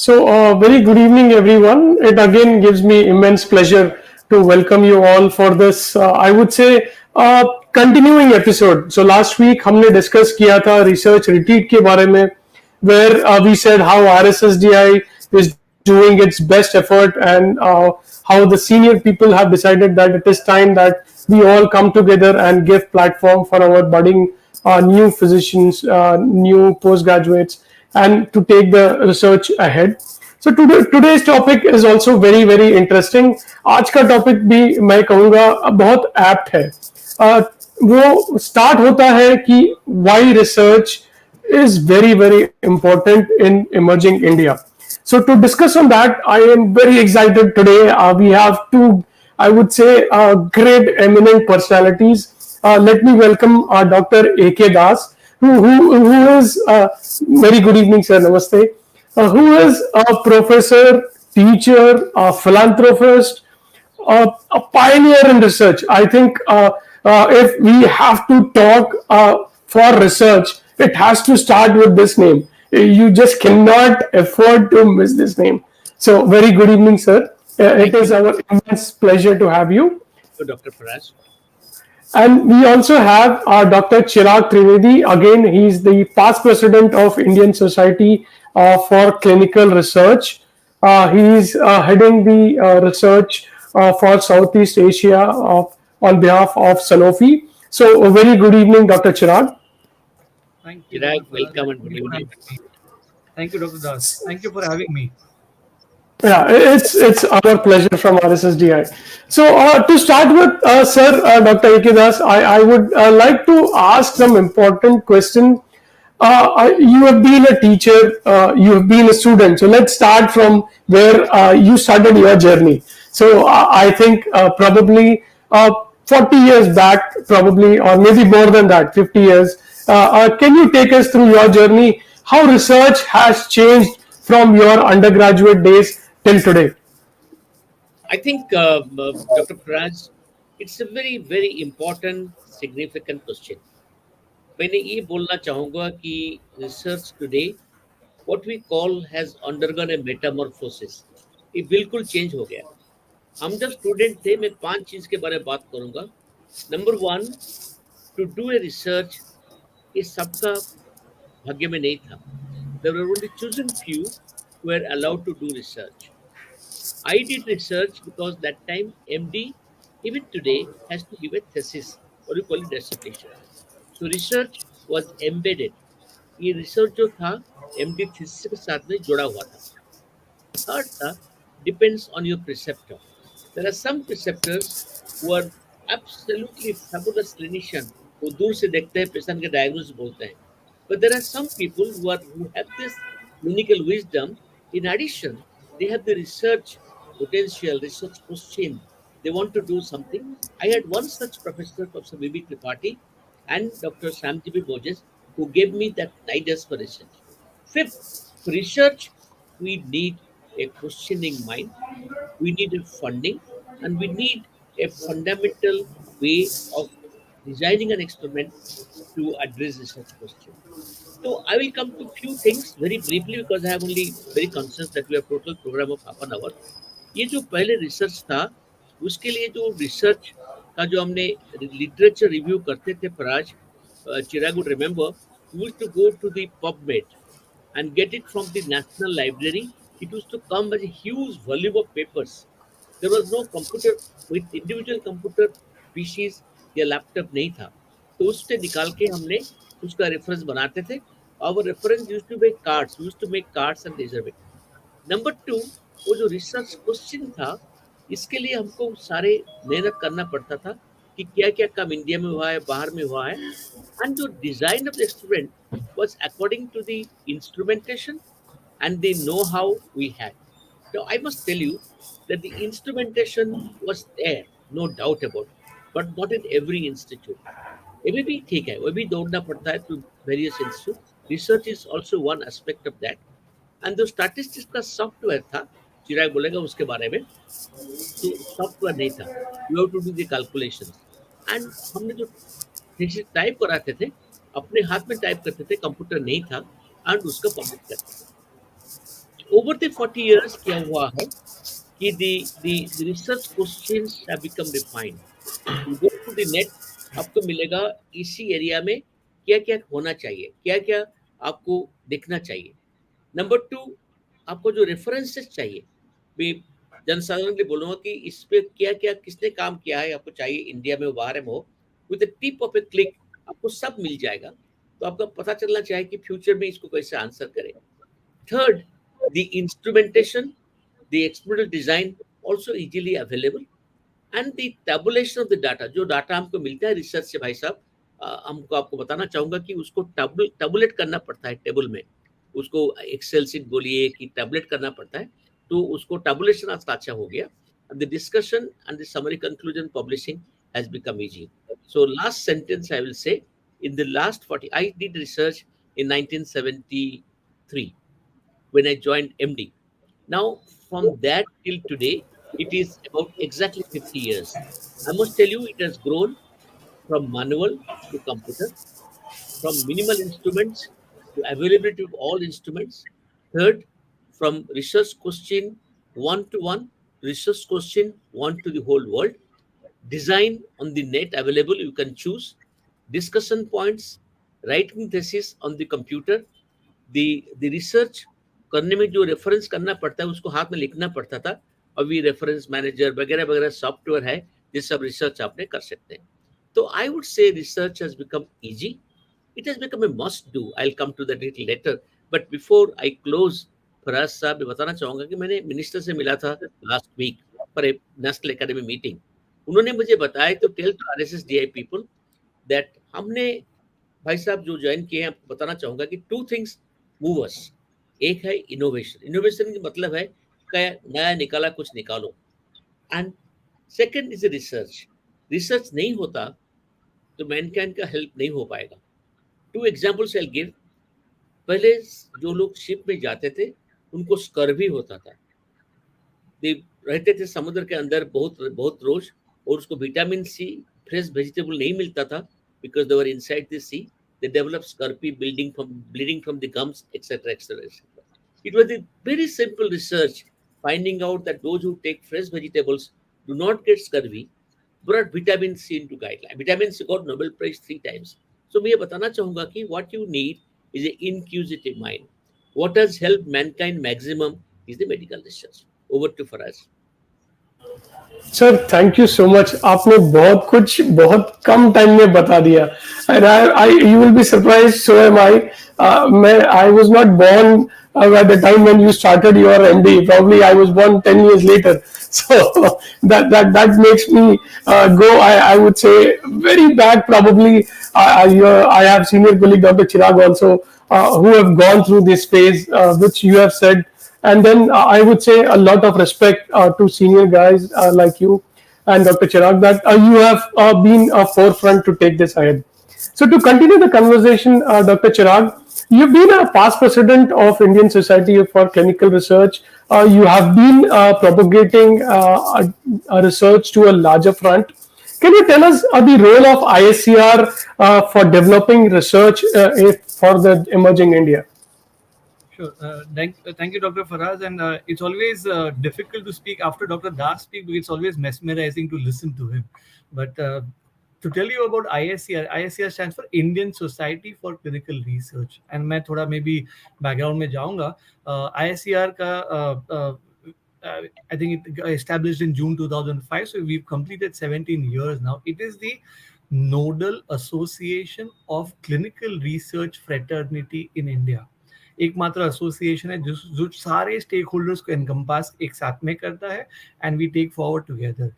Very good evening, everyone. It again gives me immense pleasure to welcome you all for this, I would say, continuing episode. So last week हमने discuss किया था research retreat के बारे में, where we said how RSSDI is doing its best effort and how the senior people have decided that it is time that we all come together and give platform for our budding new physicians, new postgraduates, and to take the research ahead. So today's topic is also very very interesting. आज का topic भी मैं कहूँगा बहुत apt है. वो start होता है कि why research is very very important in emerging India. So to discuss on that, I am very excited today. We have two, I would say, great eminent personalities. Let me welcome Dr. A.K. Das, who is very good evening, sir. Namaste. Who is a professor, teacher, a philanthropist, a pioneer in research. I think if we have to talk for research, it has to start with this name. You just cannot afford to miss this name. So, very good evening, sir. It is our immense pleasure to have you. Dr. Paraj. And we also have Dr. Chirag Trivedi. Again, he is the past president of Indian Society for Clinical Research. He is heading the research for Southeast Asia on behalf of Sanofi. So, a very good evening, Dr. Chirag. Thank you. Chirag, welcome and good evening. Thank you, Dr. Das. Thank you for having me. Yeah, it's our pleasure from RSSDI. So to start with, sir, Dr. A.K. Das, I would like to ask some important question. You have been a teacher, you have been a student. So let's start from where you started your journey. So I think probably 40 years back, probably, or maybe more than that, 50 years. Can you take us through your journey? How research has changed from your undergraduate days till today? I think, Dr. Paraj, it's a very, very important, significant question. मैंने ये बोलना चाहूँगा कि research today, what we call has undergone a metamorphosis. ये बिल्कुल change हो गया. हम जब student थे, मैं 5 चीज़ के बारे में बात करूँगा. Number 1, to do a research, ये सबका भाग्य में नहीं था. There were only chosen few who were allowed to do research. I did research because that time MD, even today, has to give a thesis, or you call it dissertation. So research was embedded. ये research जो था MD thesis के साथ में जुड़ा हुआ था. Third था, depends on your preceptor. There are some preceptors who are absolutely fabulous clinician who दूर से देखते हैं पेशेंट के diagnosis बोलते हैं. But there are some people who have this clinical wisdom. In addition, they have the research potential, research question. They want to do something. I had one such professor, Professor B.B. Tripathi, and Dr. Samjibi Moses, who gave me that ideas for research. Fifth, for research, we need a questioning mind, we need a funding, and we need a fundamental way of designing an experiment to address research question. So I will come to few things very briefly because I am only very conscious that we have total program of half an hour. ये जो पहले research था उसके लिए जो research का जो हमने लिटरेचर रिव्यू करते थे पराज चिराग would remember, we used to go to the PubMed and get it from the National Library. It used to come as a huge volume of papers. There was no computer with individual computer PCs या laptop नहीं था, तो उससे निकाल के हमने उसका reference बनाते थे. Our reference used to make cards. We used to make cards and reserve it. Number 2, वो जो रिसर्च क्वेश्चन था इसके लिए हमको सारे मेहनत करना पड़ता था कि क्या क्या काम इंडिया में हुआ है, बाहर में हुआ है. एंड जो design of the experiment was according to the instrumentation and the know-how we had. So I must tell you that the instrumentation was there, no doubt about it, but not in every institute. अभी भी ठीक है, वो भी दौड़ना पड़ता है to various institutes. Research is also one aspect of that. And the statistics का सॉफ्टवेयर था, चिराग बोलेगा उसके बारे में, तो सॉफ्टवेयर नहीं था. You have to do the calculations. And हमने जो टाइप कराते थे अपने हाथ में टाइप करते थे, कंप्यूटर नहीं था, एंड उसका पब्लिश करते थे. Over the 40 years क्या हुआ है कि the research questions have become refined. You go to the net, आपको मिलेगा इसी एरिया में क्या क्या होना चाहिए, क्या क्या आपको देखना चाहिए. नंबर टू, आपको जो रेफरेंसेस चाहिए, भी जनसाधारण के लिए बोलूँगा कि इस पे क्या क्या किसने काम किया है आपको चाहिए, इंडिया में हो बाहर में हो, with the tip of A click आपको सब मिल जाएगा. तो आपको पता चलना चाहिए कि फ्यूचर में इसको कैसे आंसर करें. Third, the instrumentation, the experimental design also easily available, and the tabulation of the data. जो डाटा हमको मिलता है रिसर्च से भाई साहब, हमको आपको बताना चाहूंगा कि उसको टेबुलेट करना पड़ता है टेबल में. उसको एक्सेल सीट बोलिए कि टेबलेट करना पड़ता है, तो उसको टेबुलेशन आज अच्छा हो गया. The discussion and the summary conclusion publishing has become easy. So last sentence I will say, in the last 40, I did research in 1973 when I joined MD. Now, from that till today, it is about exactly 50 years. I must tell you, it has grown from manual to computer, from minimal instruments to availability of all instruments. Third, from research question one to one, research question one to the whole world. Design on the net available, you can choose. Discussion points, writing thesis on the computer, the research करने में जो reference करना पड़ता है उसको हाथ में लिखना पड़ता था. अभी रेफरेंस मैनेजर वगैरह वगैरह सॉफ्टवेयर है, ये सब रिसर्च आपने कर सकते हैं. तो I would say research has become easy. It has become a must do. I will come to that little later, but before I close, Faraz साहब मैं बताना चाहूंगा कि मैंने मिनिस्टर से मिला था last week for a national academy meeting. उन्होंने मुझे बताया, तो tell to RSS DI people that हमने भाई साहब जो ज्वाइन किए हैं, आपको बताना चाहूंगा कि टू थिंग्स मूव अस. एक है इनोवेशन. इनोवेशन का मतलब है क्या नया निकाला कुछ निकालो. And second is research. Research नहीं होता तो मैनकाइंड का हेल्प नहीं हो पाएगा. To examples I give. पहले जो लोग शिप में जाते थे उनको स्कर्वी होता था. वे रहते थे समुद्र के अंदर बहुत बहुत रोज, और उसको विटामिन सी फ्रेश वेजिटेबल नहीं मिलता था because they were inside the sea. They developed scurvy, bleeding from the gums, etc., etc., etc. It was a very simple research finding out that those who take fresh vegetables do not get scurvy, brought vitamin C into guideline. Vitamin C got Nobel Prize 3 times. So मैं ये बताना चाहूँगा कि what you need is an inquisitive mind. What has helped mankind maximum is the medical research. Over to Faraz. Sir thank you so much. आपने बहुत कुछ बहुत कम टाइम में बता दिया. And I you will be surprise, so am I. मैं I was not born at the time when you started your MD. Probably I was born 10 years later. So that makes me go, I would say, very back. Probably I have senior colleague Dr. Chirag also, who have gone through this phase, which you have said. And then I would say a lot of respect to senior guys like you and Dr. Chirag, that you have been a forefront to take this ahead. So to continue the conversation, Dr. Chirag, you've been a past president of Indian Society for Clinical Research. You have been propagating research to a larger front. Can you tell us the role of ISCR for developing research for the emerging India? Sure. Thank you, Dr. Faraz. And it's always difficult to speak after Dr. Das speak, because it's always mesmerizing to listen to him. But to tell you about ISCR, ISCR stands for Indian Society for Clinical Research. And मैं थोड़ा maybe background में जाऊँगा. ISCR का I think it established in June 2005. So we've completed 17 years now. It is the nodal association of clinical research fraternity in India. एकमात्र association है जो सारे stake holders को एनकम्पास एक साथ में करता है, and we take forward together.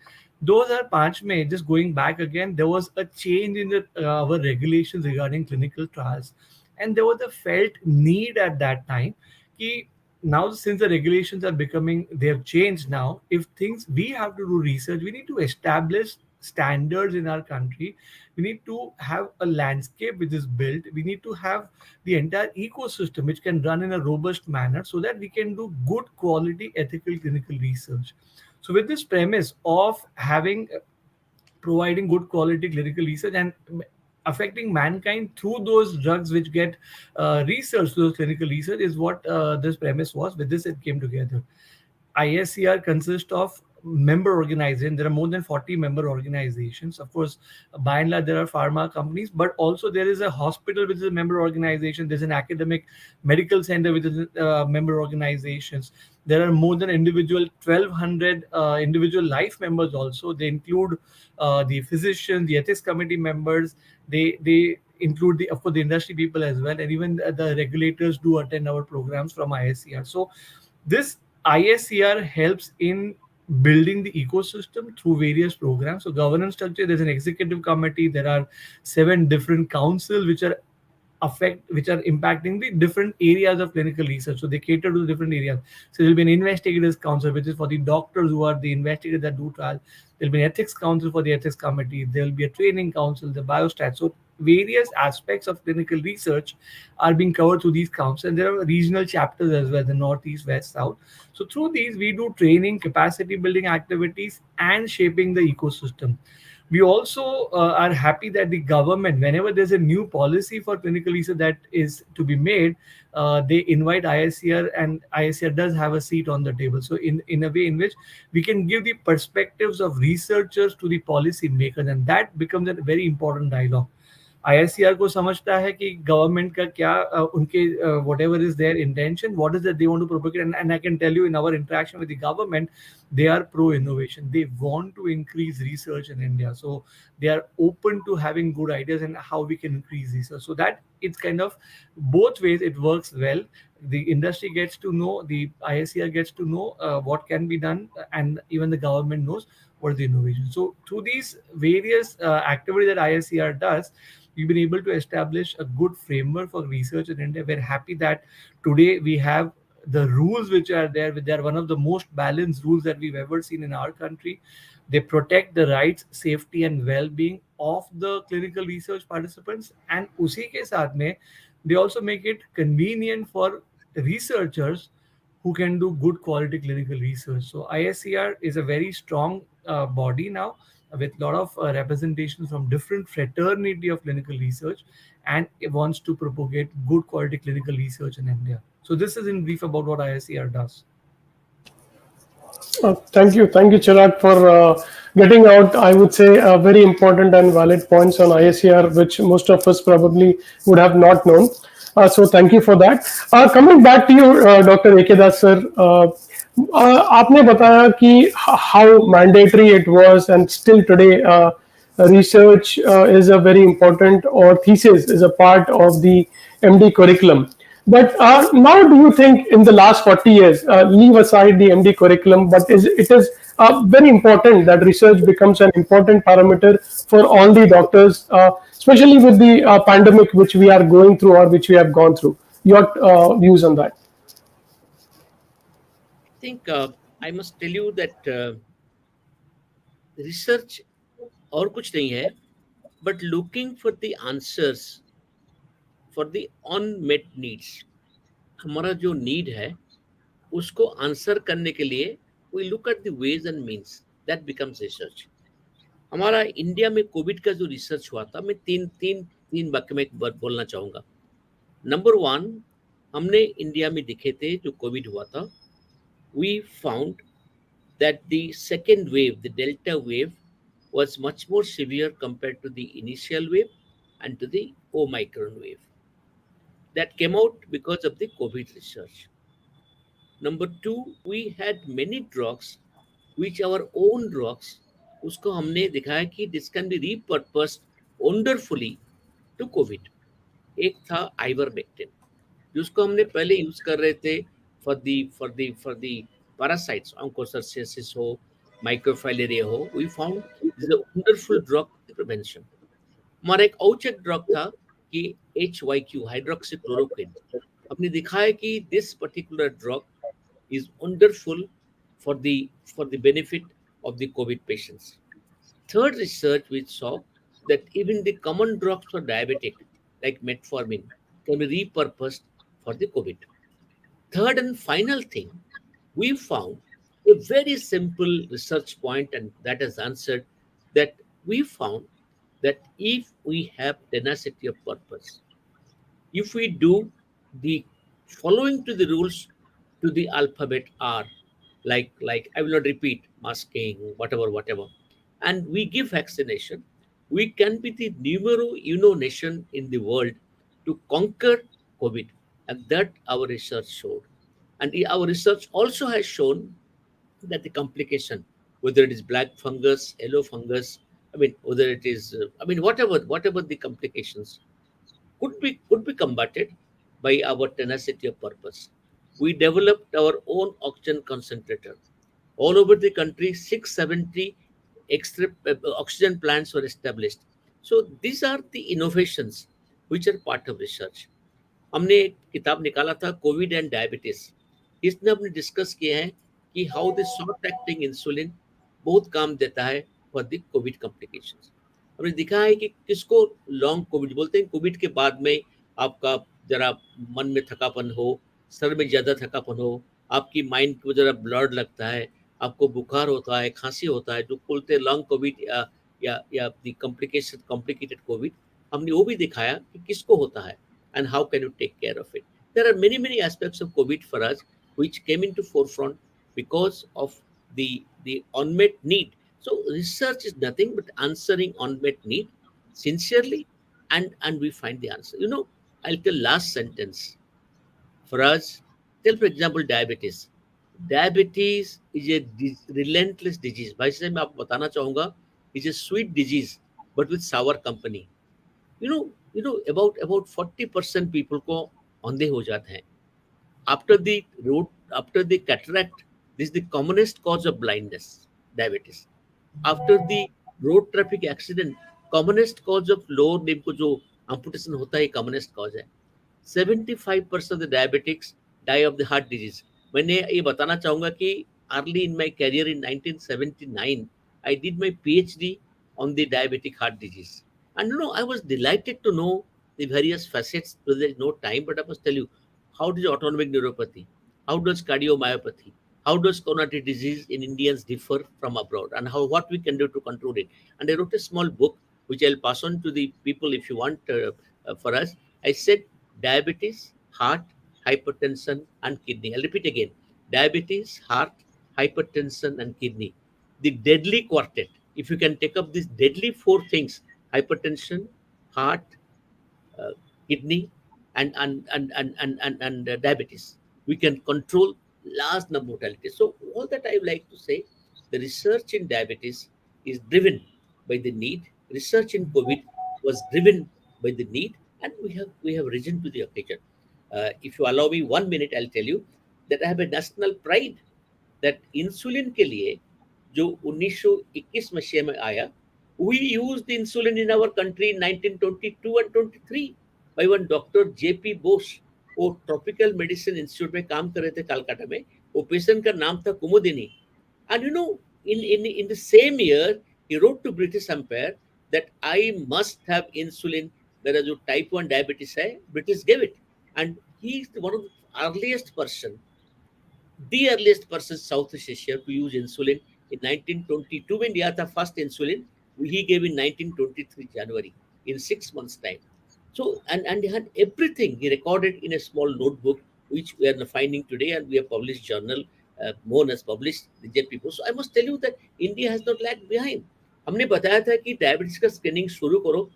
2005 में, just going back again, there was a change in our regulations regarding clinical trials, and there was a felt need at that time कि now since the regulations are becoming, they have changed now. If things we have to do research, we need to establish standards in our country. We need to have a landscape which is built. We need to have the entire ecosystem which can run in a robust manner, so that we can do good quality ethical clinical research. So with this premise of having providing good quality clinical research, and affecting mankind through those drugs which get researched, those clinical research, is what this premise was. With this, it came together. ISCR consists of member organizations. There are more than 40 member organizations. Of course, by and large, there are pharma companies, but also there is a hospital which is a member organization. There's an academic medical center which is member organizations. There are more than 1,200 individual life members also. They include the physicians, the ethics committee members. They include the, of course, the industry people as well, and even the regulators do attend our programs from ISCR. So this ISCR helps in building the ecosystem through various programs. So governance structure, there's an executive committee, there are 7 different councils which are impacting the different areas of clinical research. So they cater to the different areas. So there'll be an investigators council, which is for the doctors who are the investigators that do trial. There'll be an ethics council for the ethics committee. There'll be a training council, the biostat. So various aspects of clinical research are being covered through these councils. And there are regional chapters as well, the Northeast, West, South. So through these, we do training, capacity building activities, and shaping the ecosystem. We also are happy that the government, whenever there's a new policy for clinical research that is to be made, they invite ISCR, and ISCR does have a seat on the table. So in a way in which we can give the perspectives of researchers to the policy makers, and that becomes a very important dialogue. ISCR को समझता है कि government का क्या उनके whatever is their intention, what is that they want to propagate, and I can tell you in our interaction with the government, they are pro innovation. They want to increase research in India, so they are open to having good ideas and how we can increase research. So that it's kind of both ways. It works well. The industry gets to know, the ISCR gets to know what can be done, and even the government knows what is the innovation. So through these various activities that ISCR does, we've been able to establish a good framework for research in India. We're happy that today we have the rules which are there. They are one of the most balanced rules that we've ever seen in our country. They protect the rights, safety, and well-being of the clinical research participants. And उसी के साथ में, they also make it convenient for researchers who can do good quality clinical research. So ISCR is a very strong body now, with a lot of representation from different fraternity of clinical research, and it wants to propagate good quality clinical research in India. So this is in brief about what ISCR does. Thank you, Chirag, for getting out, I would say, very important and valid points on ISCR, which most of us probably would have not known. So thank you for that. Coming back to you, Dr. Ekedas sir, आपने बताया कि how mandatory it was, and still today research is a very important, or thesis is a part of the MD curriculum. But now, do you think in the last 40 years, leave aside the MD curriculum, but it is very important that research becomes an important parameter for all the doctors, especially with the pandemic which we are going through or which we have gone through? Your views on that? I think I must tell you that research और कुछ नहीं है, but looking for the answers for the unmet needs. हमारा जो need है उसको answer करने के लिए we look at the ways and means that becomes research. हमारा इंडिया में कोविड का जो रिसर्च हुआ था, मैं तीन वाक्य में बोलना चाहूँगा. नंबर 1, हमने इंडिया में दिखे थे जो कोविड हुआ था, we found that the second wave, the Delta wave, was much more severe compared to the initial wave and to the Omicron wave. That came out because of the COVID research. Number 2, we had many drugs, which our own drugs, उसको हमने दिखाया कि this can be repurposed wonderfully to COVID. एक था ivermectin, जिसको हमने पहले use कर रहे थे for the parasites, onchocerciasis हो, microfilaria हो. We found this is a wonderful drug for prevention. हमारा एक औचक ड्रग था कि HYQ, हाइड्रोक्सीक्लोरोक्विन. हमने दिखाया कि this particular drug is wonderful for the benefit of the COVID patients. Third research which saw that even the common drugs for diabetic, like metformin, can be repurposed for the COVID. Third and final thing, we found a very simple research point, and that has answered that we found that if we have tenacity of purpose, if we do the following to the rules to the alphabet R, like I will not repeat masking, whatever, and we give vaccination, we can be the numero uno nation in the world to conquer COVID, and that our research showed. And our research also has shown that the complication, whether it is black fungus, yellow fungus, I mean, whether it is, I mean, whatever the complications could be combated by our tenacity of purpose. We developed our own oxygen concentrator. All over the country, 670 extra oxygen plants were established. So these are the innovations which are part of research. हमने एक किताब निकाला था Covid and diabetes. इसमें हमने discuss किया है कि how the short acting insulin बहुत काम देता है फॉर द कोविड कॉम्प्लिकेशंस. हमने दिखा है कि किसको लॉन्ग कोविड बोलते हैं, कोविड के बाद में आपका जरा मन में थकापन हो, सर में ज़्यादा थकापन हो, आपकी माइंड को जरा ब्लड लगता है, आपको बुखार होता है, खांसी होता है, जो बोलते हैं लॉन्ग कोविड या द कॉम्प्लिकेटेड कोविड. हमने वो भी दिखाया कि किसको होता है and how can you take care of it. There are many aspects of COVID for us which came into forefront because of the unmet need. So research is nothing but answering unmet need sincerely, and we find the answer. You know, I'll tell last sentence. For us, tell for example diabetes. Diabetes is a relentless disease. भाई साहब मैं आपको बताना चाहूँगा, it's a sweet disease but with sour company. About 40% people को अंधे हो जाते हैं. After the cataract, this is the commonest cause of blindness, diabetes. After the road traffic accident, commonest cause of lower limb को जो amputation होता है, commonest cause है. 75% of the diabetics die of the heart disease. मैंने ये बताना चाहूँगा कि early in my career in 1979, I did my PhD on the diabetic heart disease. And I was delighted to know the various facets. So there is no time, but I must tell you, how does autonomic neuropathy, how does cardiomyopathy, how does coronary disease in Indians differ from abroad, and what we can do to control it. And I wrote a small book, which I'll pass on to the people if you want for us. I said diabetes, heart, hypertension, and kidney. I'll repeat again. Diabetes, heart, hypertension, and kidney. The deadly quartet. If you can take up these deadly four things, hypertension, heart, kidney, and diabetes, we can control large number of mortality. So all that I would like to say, the research in diabetes is driven by the need. Research in COVID was driven by the need, and we have risen to the occasion. If you allow me 1 minute, I'll tell you that I have a national pride that insulin के लिए जो 1921 मसीह में आया, we used insulin in our country in 1922 and 23 by one Dr. J.P. Bose. वो tropical medicine institute में काम कर रहे थे कलकत्ता में. वो पेशेंट का नाम था कुमुदिनी. And in the same year, he wrote to British Empire that I must have insulin. There is a type 1 diabetes है, British gave it. And he is one of the earliest person Southeast Asia to use insulin. In 1922 when दिया था first insulin, he gave in 1923 January, in 6 months time. So and he had everything he recorded in a small notebook, which we are finding today, and we have published journal. Mohan has published the JP. So I must tell you that India has not lagged behind. हमने बताया था कि diabetes का screening शुरू करो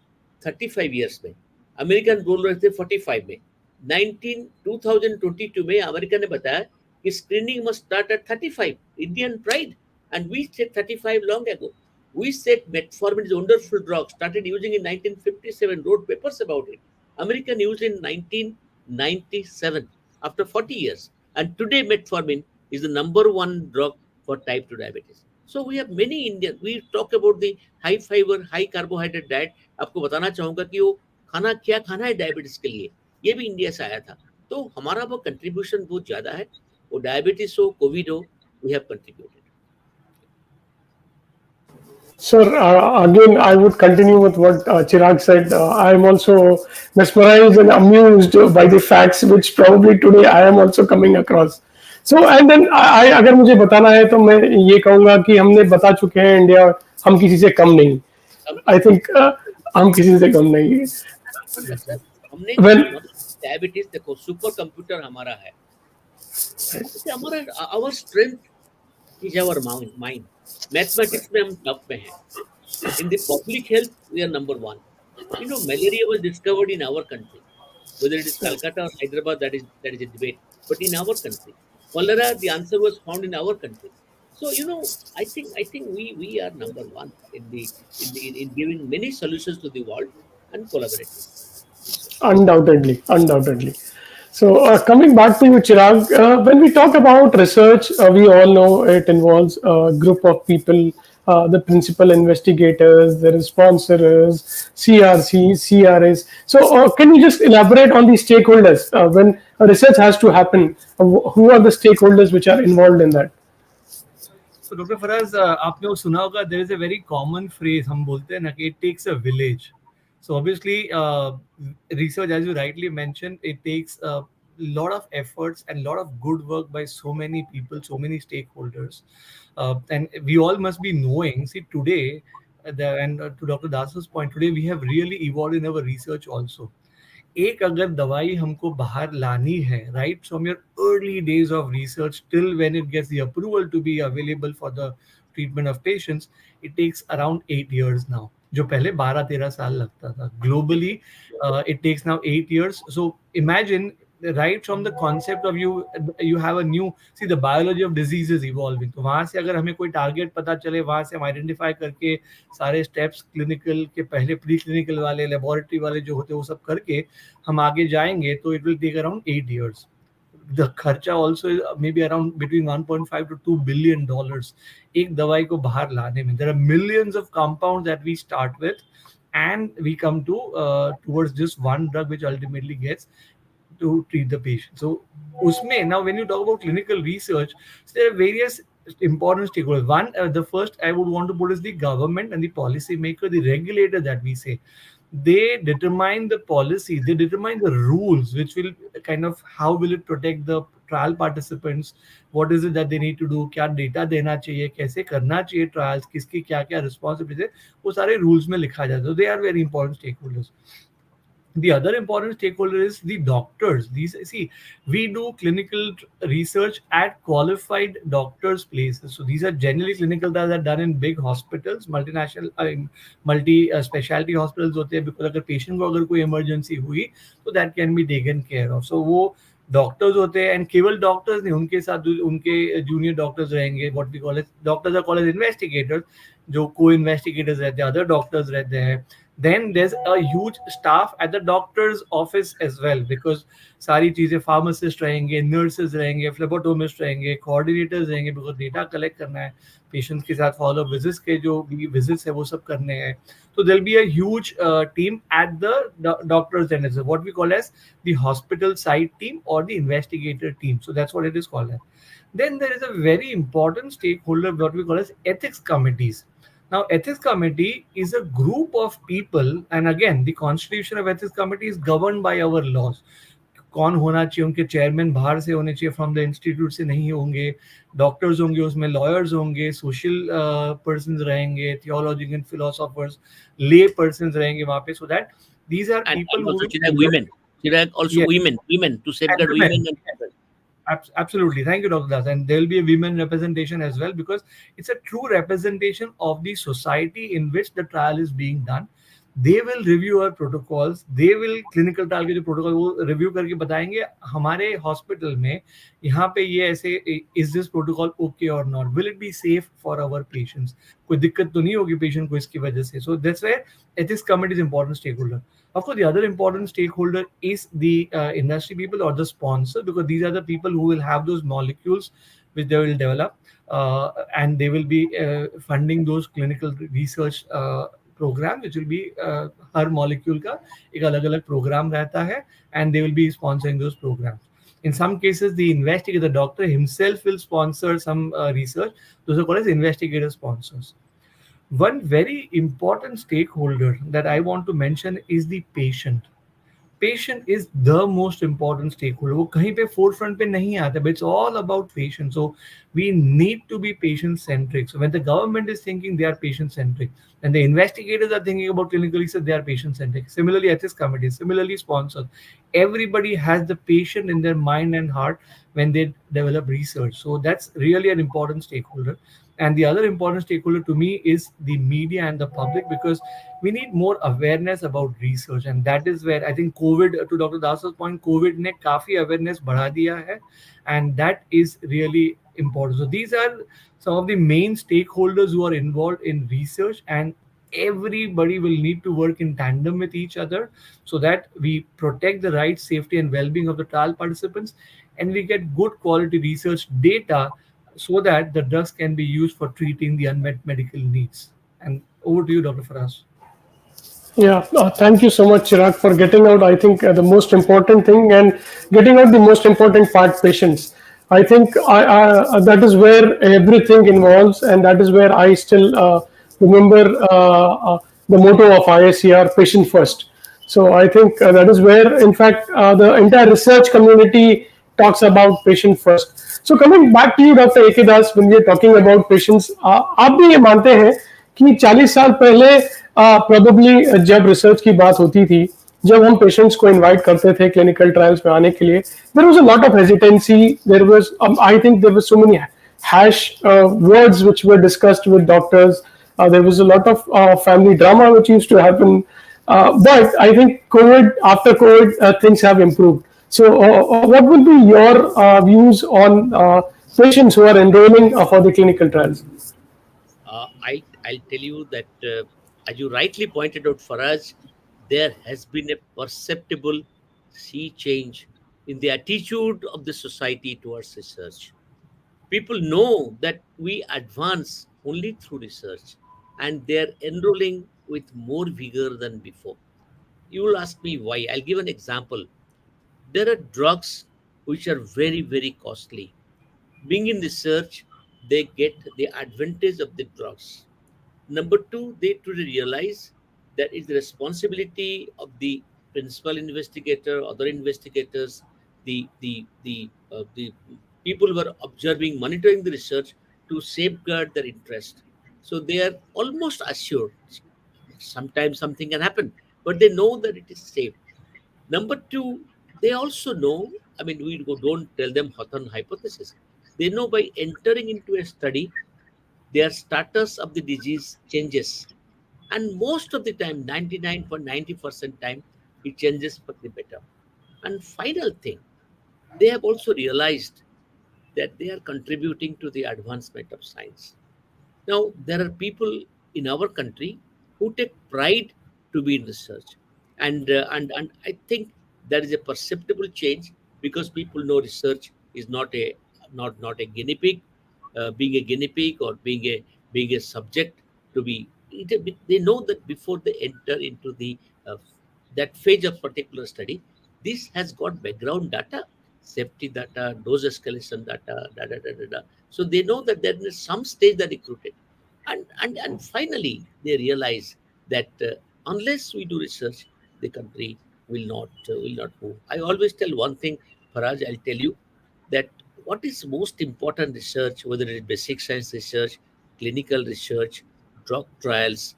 35 years में. American बोल रहे थे 45 में. 2022 में अमेरिका ने बताया कि screening must start at 35. Indian pride. And we said 35 long ago. We said metformin is a wonderful drug. Started using in 1957. Wrote papers about it. American used in 1997. After 40 years. And today metformin is the #1 drug for type 2 diabetes. So we have many Indians. We talk about the high fiber, high carbohydrate diet. आपको बताना चाहूँगा कि वो खाना क्या खाना है diabetes के लिए. ये भी इंडिया से आया था. तो हमारा वो कंट्रीब्यूशन बहुत ज़्यादा है. वो डायबिटीज हो, कोविड हो, we have contributed. Sir, again, I would continue with what Chirag said. I am also mesmerized and amused by the facts which probably today I am also coming across. So, and then अगर मुझे बताना है तो मैं ये कहूँगा कि हमने बता चुके हैं इंडिया हम किसी से कम नहीं. I think हम किसी से कम नहीं है. सर हमने Well, मतलब डायबिटीज देखो सुपर कंप्यूटर हमारा है. जैसे हमारा our strength is our mind. Mathematics में हम टॉप पे हैं. In the public health we are number one. You know, malaria was discovered in our country. Whether it is Calcutta or Hyderabad, that is a debate. But in our country, cholera, the answer was found in our country. So you know, I think we are number one in giving many solutions to the world and collaborating. undoubtedly, undoubtedly. So, coming back to you, Chirag, when we talk about research, we all know it involves a group of people, the principal investigators, the sponsors, CRCs, CRAs. So, can you just elaborate on the stakeholders when a research has to happen? Who are the stakeholders which are involved in that? So Dr. Faraz, आपने वो सुना होगा, there is a very common phrase हम बोलते हैं ना कि it takes a village. So obviously, research, as you rightly mentioned, it takes a lot of efforts and lot of good work by so many people, so many stakeholders, and we all must be knowing. See today, to Dr. Das's point, today we have really evolved in our research also. एक अगर दवाई हमको बाहर लानी है, right from your early days of research till when it gets the approval to be available for the treatment of patients, it takes around 8 years now, जो पहले 12-13 साल लगता था. Globally it takes now 8 years. So imagine right from the concept of you have a new, see the biology of disease is evolving. तो वहां से अगर हमें कोई टारगेट पता चले, वहां से हम आइडेंटिफाई करके सारे स्टेप्स क्लिनिकल के पहले प्री क्लिनिकल वाले लेबोरेटरी वाले जो होते हैं वो सब करके हम आगे जाएंगे, तो it will take around 8 years. The खर्चा also is maybe around between 1.5 to 2 billion dollars एक दवाई को बाहर लाने में. There are millions of compounds that we start with and we come to towards just one drug which ultimately gets to treat the patient. So usme now when you talk about clinical research, so there are various important stakeholders. One, the first I would want to put is the government and the policy maker, the regulator that we say. They determine the policy, they determine the rules which will kind of how will it protect the trial participants, what is it that they need to do, क्या data देना चाहिए, कैसे करना चाहिए trials, किसकी क्या क्या responsibility है, वो सारे रूल्स में लिखा जाता है. They are very important stakeholders. The other important stakeholder is the doctors. These, see, we do clinical research at qualified doctors' places. So these are generally clinical trials that are done in big hospitals, multinational, multi-specialty hospitals होते हैं, because अगर patient को अगर कोई emergency हुई, so that can be taken care of. So वो doctors होते हैं, एंड केवल डॉक्टर्स नहीं, उनके साथ उनके जूनियर डॉक्टर्स रहेंगे, what we call as doctors are called as investigators, जो को इन्वेस्टिगेटर्स रहते हैं, अदर डॉक्टर्स रहते हैं. Then there's a huge staff at the doctor's office as well, because सारी चीजें pharmacists रहेंगे, nurses रहेंगे, phlebotomists रहेंगे, coordinators रहेंगे, because data collect करना है, patients के साथ follow visits के जो visits है वो सब करने हैं. So there'll be a huge team at the doctor's end, what we call as the hospital side team or the investigator team. So that's what it is called as. Then there is a very important stakeholder, what we call as ethics committees. Now, ethics committee is a group of people, and again, the constitution of ethics committee is governed by our laws. कौन होना चाहिए, उनके chairman बाहर से होने चाहिए, from the institute से नहीं होंगे, डॉक्टर्स होंगे उसमें, लॉयर्स होंगे, सोशल पर्सन्स रहेंगे, थियोलॉजिकल फिलोसोफर्स, ले पर्सन्स रहेंगे वहाँ पे, so that these are And people also who women. Also yes, women to safeguard and women women. and children. Absolutely. Thank you, Dr. Das. And there will be a women representation as well, because it's a true representation of the society in which the trial is being done. They will review our protocols. They will clinical trial के जो protocol वो review करके बताएंगे हमारे hospital में यहाँ पे ये ऐसे, is this protocol okay or not? Will it be safe for our patients? कोई दिक्कत तो नहीं होगी patient को इसकी वजह से. So that's where ethics committee is important stakeholder. Of course, the other important stakeholder is the industry people or the sponsor, because these are the people who will have those molecules which they will develop, and they will be funding those clinical research program, which will be her molecule का एक अलग-अलग program रहता है, and they will be sponsoring those programs. In some cases, the investigator, the doctor himself will sponsor some research. Those are called as investigator sponsors. One very important stakeholder that I want to mention is the patient. patient is the most important stakeholder. वो कहीं पे forefront पे नहीं आता, but it's all about patient. So we need to be patient centric. So when the government is thinking, they are patient centric. And the investigators are thinking about clinical research, they are patient centric. Similarly, ethics committees, similarly sponsors. Everybody has the patient in their mind and heart when they develop research. So that's really an important stakeholder. And the other important stakeholder to me is the media and the public, because we need more awareness about research. And that is where I think COVID, to Dr. Das's point, COVID ने काफी awareness बढ़ा दिया है, and that is really important. So these are some of the main stakeholders who are involved in research, and everybody will need to work in tandem with each other so that we protect the rights, safety, and well-being of the trial participants, and we get good quality research data so that the drugs can be used for treating the unmet medical needs. And over to you, Dr. Faraz. Yeah, thank you so much, Chirag, for getting out, I think, the most important thing and getting out the most important part, patients. I think that is where everything involves, and that is where I still remember the motto of ISCR, patient first. So I think that is where, in fact, the entire research community talks about patient first. So coming back to you, Dr. A.K. Das, when we are talking about patients, आप भी ये मानते हैं कि 40 साल पहले probably जब research की बात होती थी, जब हम पेशेंट्स को इनवाइट करते थे क्लिनिकल ट्रायल्स में आने के लिए, there was a lot of hesitancy, there was I think there was so many hash words which were discussed with doctors. There was a lot of family drama which used to happen. But I think after COVID, things have improved. So, what would be your views on patients who are enrolling for the clinical trials? I'll tell you that, as you rightly pointed out, for us, there has been a perceptible sea change in the attitude of the society towards research. People know that we advance only through research, and they're enrolling with more vigor than before. You will ask me why. I'll give an example. There are drugs which are very, very costly. Being in research, they get the advantage of the drugs. Number two, they truly realize that it's the responsibility of the principal investigator, other investigators, the people who are observing, monitoring the research to safeguard their interest. So they are almost assured. Sometimes something can happen, but they know that it is safe. Number two, they also know. I mean, we don't tell them Hawthorne hypothesis. They know by entering into a study, their status of the disease changes, and most of the time, 99.90% time, it changes for the better. And final thing, they have also realized that they are contributing to the advancement of science. Now, there are people in our country who take pride to be in research, and I think there is a perceptible change, because people know research is not a guinea pig. Being a guinea pig or being a subject to be, they know that before they enter into the that phase of particular study, this has got background data, safety data, dose escalation data, so they know that there is some stage they recruited, and finally they realize that unless we do research, the country will not move. I always tell one thing, Faraj, I'll tell you that what is most important research, whether it is basic science research, clinical research, drug trials,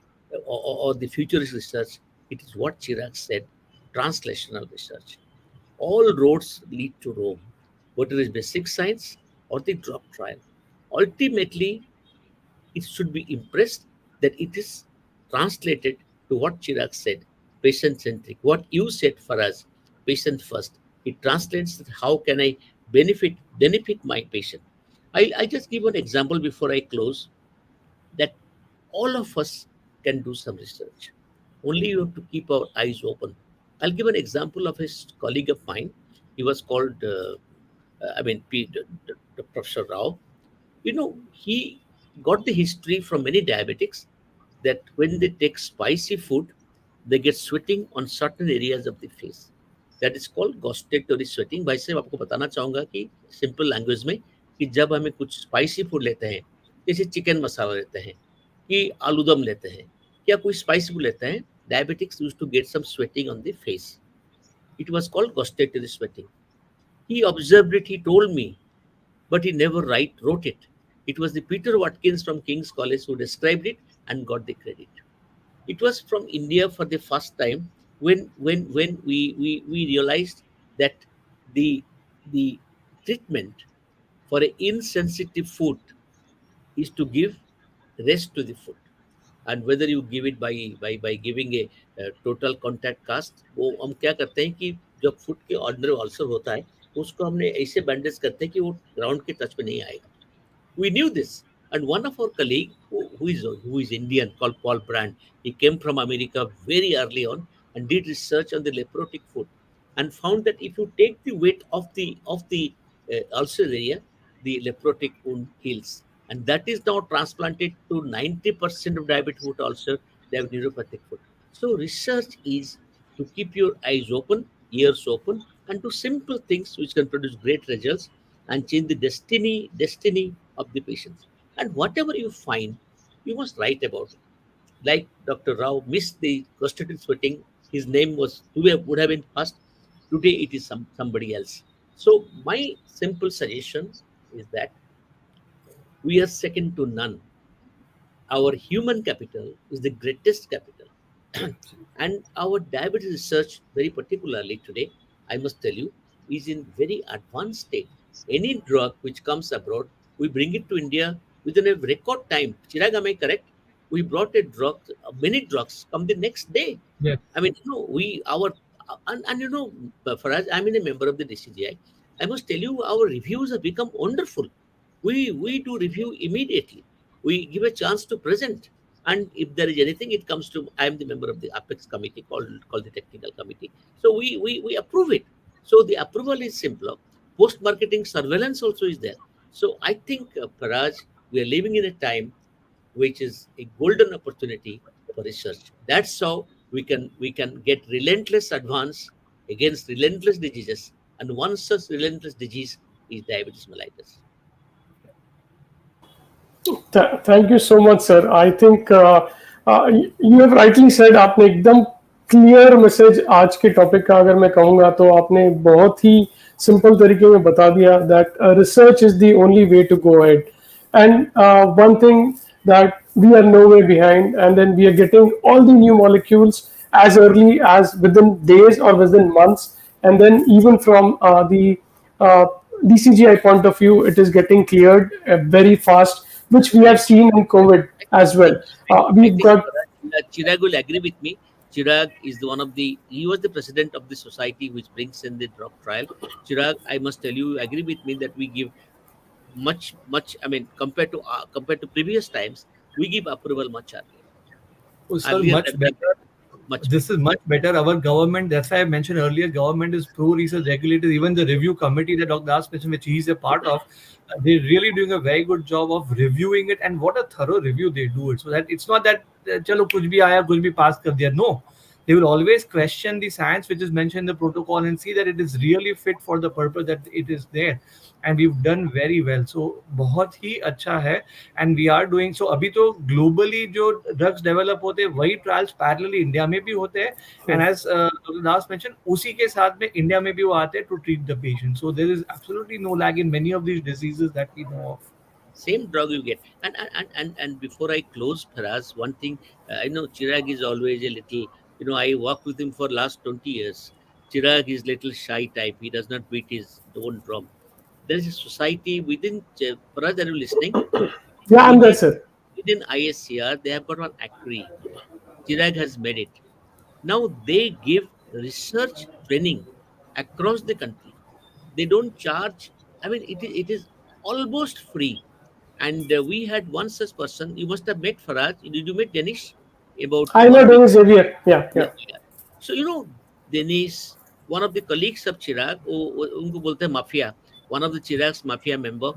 or the futurist research, it is what Chirag said, translational research. All roads lead to Rome, whether it is basic science or the drug trial. Ultimately, it should be impressed that it is translated to what Chirag said, patient centric. What you said for us, patient first. It translates that how can I benefit my patient. I just give an example before I close, that all of us can do some research. Only you have to keep our eyes open. I'll give an example of his colleague of mine. He was called, Professor Rao. He got the history from many diabetics that when they take spicy food, they get sweating on certain areas of the face. That is called gustatory sweating. भाई साहब आपको बताना चाहूँगा कि simple language में, कि जब हमें कुछ स्पाइसी फूड लेते हैं, जैसे चिकन मसाला लेते हैं, कि आलूदम लेते हैं, या कोई स्पाइसी फूड लेते हैं, diabetics used to get some sweating on the face. It was called gustatory sweating. He observed it, he told me, but he never wrote it. It was the Peter Watkins from King's College who described it and got the credit. It was from India for the first time when we realized that the the treatment for an insensitive food is to give rest to the food, and whether you give it by giving a total contact cast. वो हम क्या करते हैं कि जब foot के ordinary ulcer होता है उसको हमने ऐसे बैंडेज करते हैं कि वो ग्राउंड के टच पे नहीं आएगा. We knew this. And one of our colleague, who is Indian, called Paul Brand, he came from America very early on and did research on the leprotic food, and found that if you take the weight of the ulcer area, the leprotic wound heals, and that is now transplanted to 90% of diabetic foot ulcer. They have neuropathic foot. So research is to keep your eyes open, ears open, and do simple things which can produce great results and change the destiny of the patients. And whatever you find, you must write about it. Like Dr. Rao missed the gustatory sweating. His name would have been first. Today it is somebody else. So my simple suggestion is that we are second to none. Our human capital is the greatest capital. And our diabetes research, very particularly today, I must tell you, is in very advanced state. Any drug which comes abroad, we bring it to India within a record time. Chirag, am I correct? We brought a drug, many drugs come the next day. Yes. I mean, and for us, I'm a member of the DCGI. I must tell you, our reviews have become wonderful. We do review immediately. We give a chance to present, and if there is anything, it comes to. I am the member of the Apex committee called the technical committee. So we approve it. So the approval is simpler. Post marketing surveillance also is there. So I think, Paraj, we are living in a time which is a golden opportunity for research. That's how we can get relentless advance against relentless diseases, and one such relentless disease is diabetes mellitus. Thank you so much, sir. I think you have rightly said. आपने एकदम clear message आज के topic का अगर मैं कहूँगा तो आपने बहुत ही सिंपल तरीके में बता दिया that research is the only way to go ahead. And one thing that we are no way behind, and then we are getting all the new molecules as early as within days or within months, and then even from the DCGI point of view, it is getting cleared very fast, which we have seen in COVID as well. I We've think got Chirag will agree with me. Chirag is he was the president of the society which brings in the drug trial. Chirag, I must tell you, agree with me that we give much. I mean, compared to previous times, we give approval much earlier. Oh, sir, Earlier much than better. much This is much better. Our government, that's why I mentioned earlier, government is pro-research regulators. Even the review committee that Dr. Das mentioned, which he's a part of, they're really doing a very good job of reviewing it, and what a thorough review they do it. So that it's not that chalo kuch bhi aaya, kuch bhi pass kar diya. No, they will always question the science which is mentioned in the protocol and see that it is really fit for the purpose that it is there. And we've done very well. So बहुत ही अच्छा है. And we are doing so. अभी तो globally जो drugs develop होते हैं वही trials parallelly India में भी होते हैं. And as Dr. Das mentioned, उसी के साथ में India में भी वो आते हैं to treat the patient. So there is absolutely no lag in many of these diseases that we know of. same drug you get. And before I close, Faraz, one thing, I know Chirag is always a little, I worked with him for last 20 years. Chirag is little shy type. He does not beat his own drum. There is a society within, Faraz, are you listening? yeah, I'm there, sir. Within ISCR, they have got one ACRI. Chirag has made it. Now they give research training across the country. They don't charge. I mean, it is almost free. And we had one such person. You must have met Faraj. Did you meet Danish? About I know 1 week. Dennis Xavier. Yeah. Yeah. So Danish, one of the colleagues of Chirag, उनको बोलते हैं mafia, one of the Chirag's mafia member,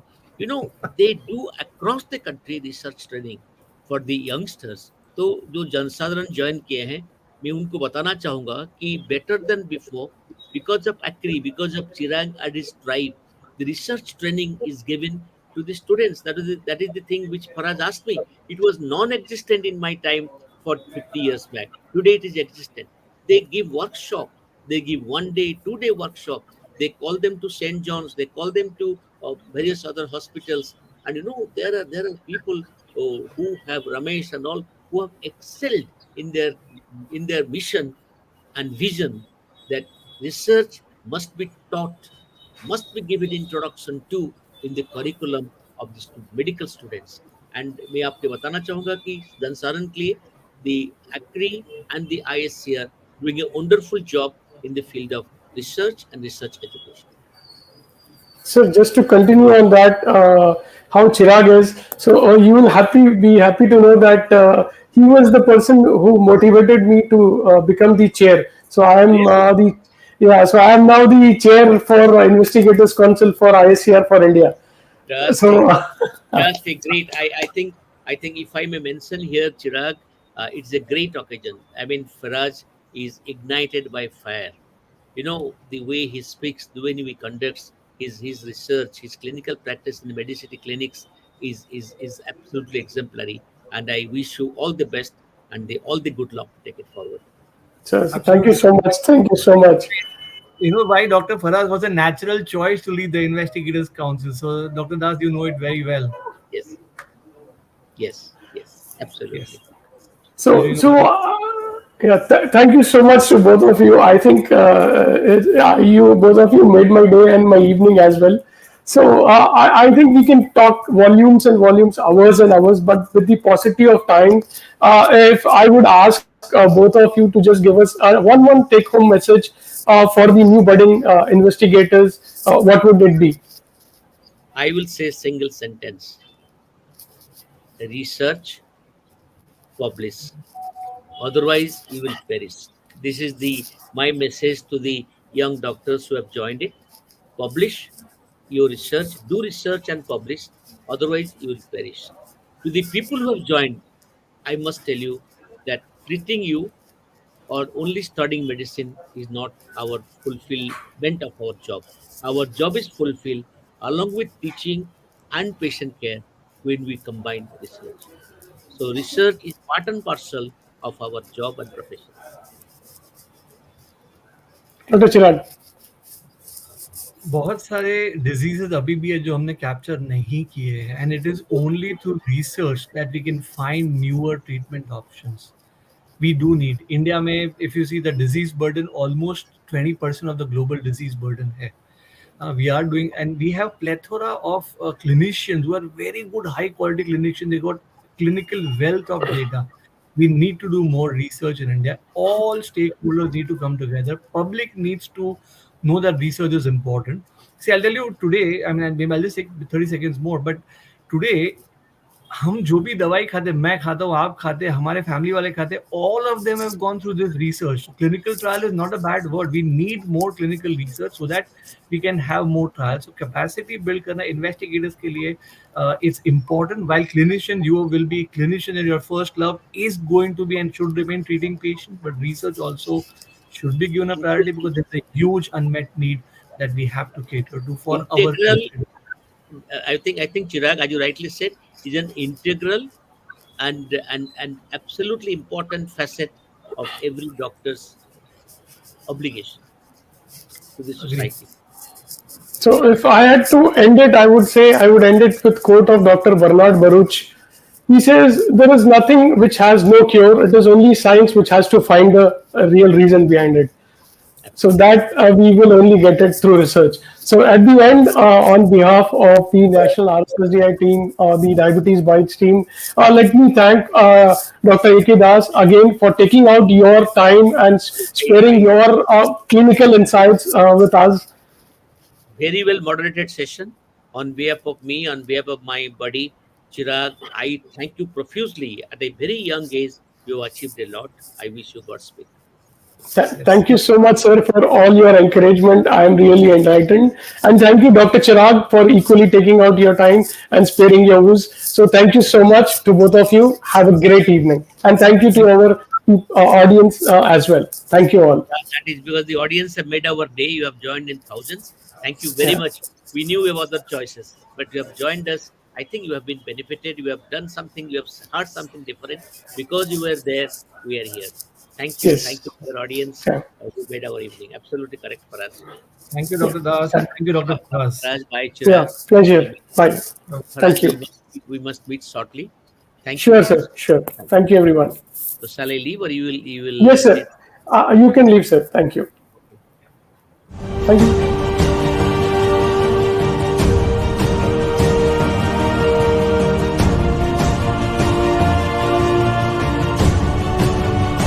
they do across the country research training for the youngsters. तो जो जनसाधारण join किए हैं, मैं उनको बताना चाहूँगा कि better than before, because of ACRI, because of Chirag and his tribe, the research training is given to the students. That is the thing which Faraz asked me. It was non-existent in my time for 50 years back. Today it is existent. They give workshop. They give 1 day, 2 day workshop. They call them to St. John's. They call them to various other hospitals. And there are people who have Ramesh and all who have excelled in their mission and vision that research must be taught, must be given introduction to in the curriculum of the medical students. And मैं आपको बताना चाहूँगा कि संसारण के लिए the ACRI and the ISC are doing a wonderful job in the field of research and research education. So just to continue on that, how Chirag is. So you will be happy to know that he was the person who motivated me to become the chair. So I am So I am now the chair for Investigators Council for ISCR for India. So That's great. I think if I may mention here, Chirag, it's a great occasion. I mean, Faraj is ignited by fire. The way he speaks, the way he conducts his research, his clinical practice in the Medicity clinics is absolutely exemplary. And I wish you all the best and all the good luck to take it forward. so thank you so much. Thank you so much. You know why Dr. Faraz was a natural choice to lead the Investigators Council. So, Dr. Das, you know it very well. Yes, yes, absolutely. Thank you so much to both of you. I think you both of you made my day and my evening as well. So I think we can talk volumes and volumes, hours and hours, but with the paucity of time, if I would ask both of you to just give us one take-home message for the new budding investigators, what would it be? I will say single sentence: research, publish. Otherwise, you will perish. This is my message to the young doctors who have joined it. Publish your research, do research and publish. Otherwise, you will perish. To the people who have joined, I must tell you that treating you or only studying medicine is not our fulfillment of our job. Our job is fulfilled along with teaching and patient care when we combine research. So research is part and parcel of our job and profession. Dr. Chirag. बहुत सारे diseases अभी भी है जो हमने capture नहीं किए हैं and it is only through research that we can find newer treatment options we do need India mein, if you see the disease burden, almost 20% of the global disease burden hai. We are doing, and we have plethora of clinicians who are very good high quality clinicians. They got clinical wealth of data. We need to do more research in India. All stakeholders need to come together. Public needs to know that research is important. See, I'll tell you today, I mean, maybe I'll just take 30 seconds more, but today हम जो भी दवाई खाते, मैं खाता हूँ, आप खाते, हमारे फैमिली वाले खाते, all of them have gone through this research. Clinical trial is not a bad word. We need more clinical research so that we can have more trials. So capacity build करना investigators के लिए it's important. While clinician, you will be clinician and your first love is going to be and should remain treating patients, but research also should be given a priority because there's a huge unmet need that we have to cater to for Integral, our. I think Chirag, as you rightly said, is an integral and absolutely important facet of every doctor's obligation to the society. So if I had to end it, I would say I would end it with quote of Dr. Bernard Baruch. He says, there is nothing which has no cure. It is only science which has to find a real reason behind it. So that we will only get it through research. So at the end, on behalf of the National RSSDI team, the Diabetes Bytes team, let me thank Dr. A.K. Das again for taking out your time and sharing your clinical insights with us. Very well moderated session. On behalf of me, on behalf of my buddy Chirag, I thank you profusely. At a very young age, you have achieved a lot. I wish you Godspeed. Thank you so much, sir, for all your encouragement. I am really enlightened. And thank you, Dr. Chirag, for equally taking out your time and sparing your views. So thank you so much to both of you. Have a great evening. And thank you to our audience as well. Thank you all. That is because the audience have made our day. You have joined in thousands. Thank you very much. We knew you have other choices, but you have joined us. I think you have been benefited. You have done something. You have heard something different. Because you were there, we are here. Thank you. Yes. Thank you for your audience. Yeah. You made our evening. Absolutely correct for us. Thank you, Dr. Das, and thank you, Dr. Faraz. Raj, bye, Yeah, Chirag. pleasure. Bye. Thank Faraz, you. we must meet shortly. Thank Sure, you. sir. Sure. Thank you, everyone. So shall I leave or you will Yes, sir. You can leave, sir. Thank you. Thank you.